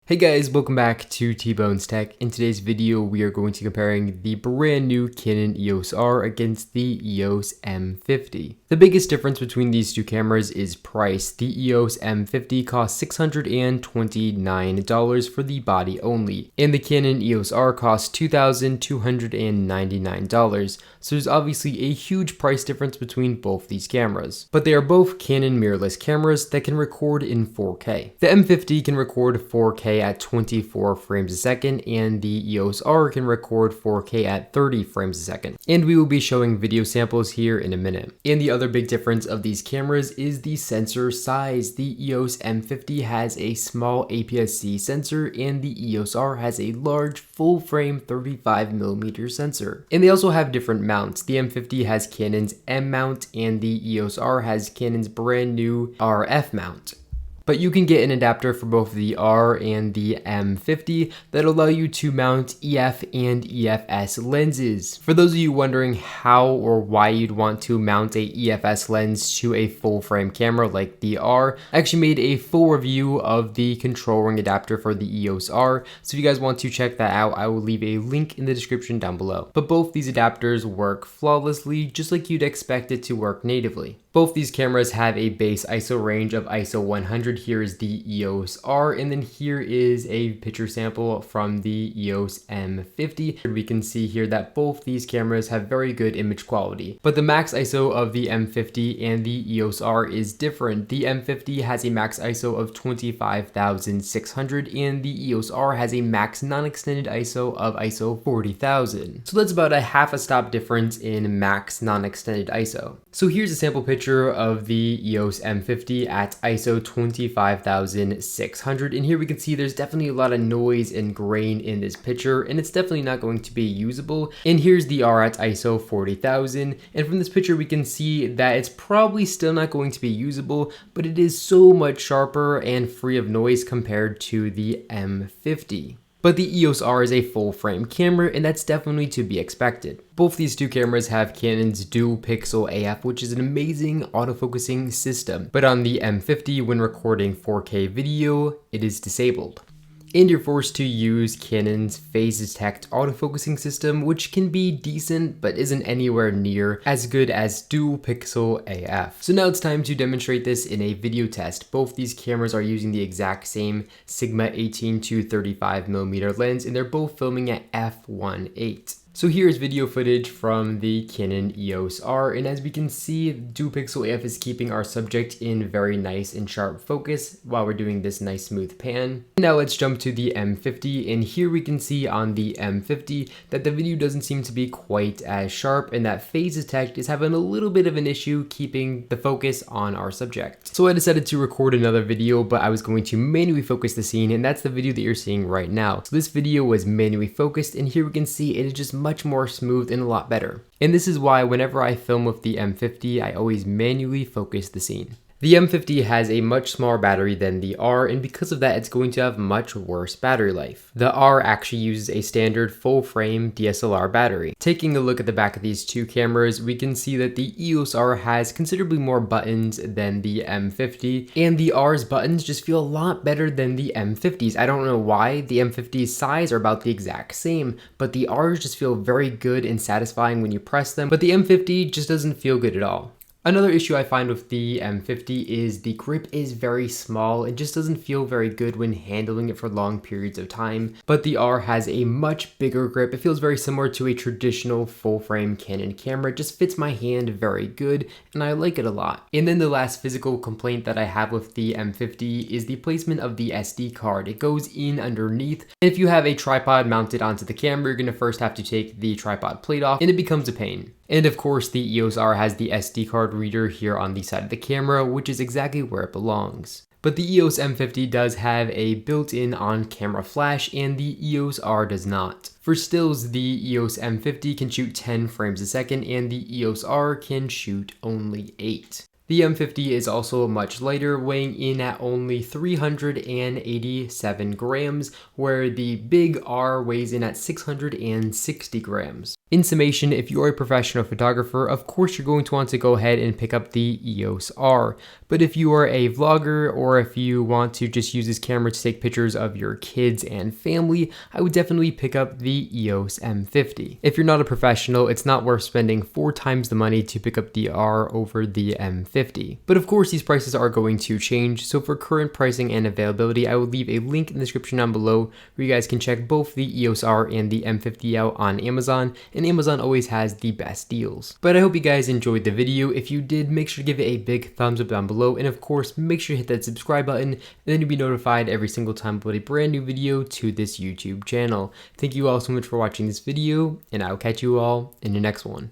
Hey guys, welcome back to T-Bones Tech. In today's video, we are going to be comparing the brand new Canon EOS R against the EOS M50. The biggest difference between these two cameras is price. The EOS M50 costs $629 for the body only, and the Canon EOS R costs $2,299. So there's obviously a huge price difference between both these cameras. But they are both Canon mirrorless cameras that can record in 4K. The M50 can record 4K at 24 frames a second, and the EOS R can record 4K at 30 frames a second. And we will be showing video samples here in a minute. And the other big difference of these cameras is the sensor size. The EOS M50 has a small aps-c sensor, and the EOS R has a large full-frame 35mm sensor. And they also have different mounts. The M50 has Canon's M mount, and the EOS R has Canon's brand new RF mount. But you can get an adapter for both the R and the M50 that allow you to mount EF and EFS lenses. For those of you wondering how or why you'd want to mount a EFS lens to a full frame camera like the R, I actually made a full review of the control ring adapter for the EOS R, so if you guys want to check that out, I will leave a link in the description down below. But both these adapters work flawlessly, just like you'd expect it to work natively. Both these cameras have a base ISO range of ISO 100. Here is the EOS R, and then here is a picture sample from the EOS M50. We can see here that both these cameras have very good image quality, but the max ISO of the M50 and the EOS R is different. The M50 has a max ISO of 25,600, and the EOS R has a max non-extended ISO of ISO 40,000. So that's about a half a stop difference in max non-extended ISO. So here's a sample picture of the EOS M50 at ISO 25,600, and here we can see there's definitely a lot of noise and grain in this picture, and it's definitely not going to be usable. And here's the R at ISO 40,000, and from this picture we can see that it's probably still not going to be usable, but it is so much sharper and free of noise compared to the M50. But the EOS R is a full frame camera, and that's definitely to be expected. Both these two cameras have Canon's dual pixel AF, which is an amazing autofocusing system. But on the M50, when recording 4K video, it is disabled. And you're forced to use Canon's phase detect autofocusing system, which can be decent but isn't anywhere near as good as dual pixel AF. So now it's time to demonstrate this in a video test. Both these cameras are using the exact same Sigma 18 to 35mm lens, and they're both filming at f1.8. So here's video footage from the Canon EOS R, and as we can see, dual pixel AF is keeping our subject in very nice and sharp focus while we're doing this nice smooth pan. Now let's jump to the M50, and here we can see on the M50 that the video doesn't seem to be quite as sharp, and that phase detect is having a little bit of an issue keeping the focus on our subject. So I decided to record another video, but I was going to manually focus the scene, and that's the video that you're seeing right now. So this video was manually focused, and here we can see it is just much more smooth and a lot better. And this is why whenever I film with the M50, I always manually focus the scene. The M50 has a much smaller battery than the R, and because of that, it's going to have much worse battery life. The R actually uses a standard full-frame DSLR battery. Taking a look at the back of these two cameras, we can see that the EOS R has considerably more buttons than the M50, and the R's buttons just feel a lot better than the M50's. I don't know why. The M50's size are about the exact same, but the R's just feel very good and satisfying when you press them, but the M50 just doesn't feel good at all. Another issue I find with the M50 is the grip is very small. It just doesn't feel very good when handling it for long periods of time. But the R has a much bigger grip. It feels very similar to a traditional full-frame Canon camera. It just fits my hand very good, and I like it a lot. And then the last physical complaint that I have with the M50 is the placement of the SD card. It goes in underneath. And if you have a tripod mounted onto the camera, you're going to first have to take the tripod plate off, and it becomes a pain. And of course, the EOS R has the SD card reader here on the side of the camera, which is exactly where it belongs. But the EOS M50 does have a built-in on-camera flash, and the EOS R does not. For stills, the EOS M50 can shoot 10 frames a second, and the EOS R can shoot only 8. The M50 is also much lighter, weighing in at only 387 grams, where the big R weighs in at 660 grams. In summation, if you are a professional photographer, of course you're going to want to go ahead and pick up the EOS R. But if you are a vlogger, or if you want to just use this camera to take pictures of your kids and family, I would definitely pick up the EOS M50. If you're not a professional, it's not worth spending 4 times the money to pick up the R over the M50. But of course, these prices are going to change, so for current pricing and availability, I will leave a link in the description down below where you guys can check both the EOS R and the M50 out on Amazon, and Amazon always has the best deals. But I hope you guys enjoyed the video. If you did, make sure to give it a big thumbs up down below, and of course, make sure to hit that subscribe button, and then you'll be notified every single time I upload a brand new video to this YouTube channel. Thank you all so much for watching this video, and I'll catch you all in the next one.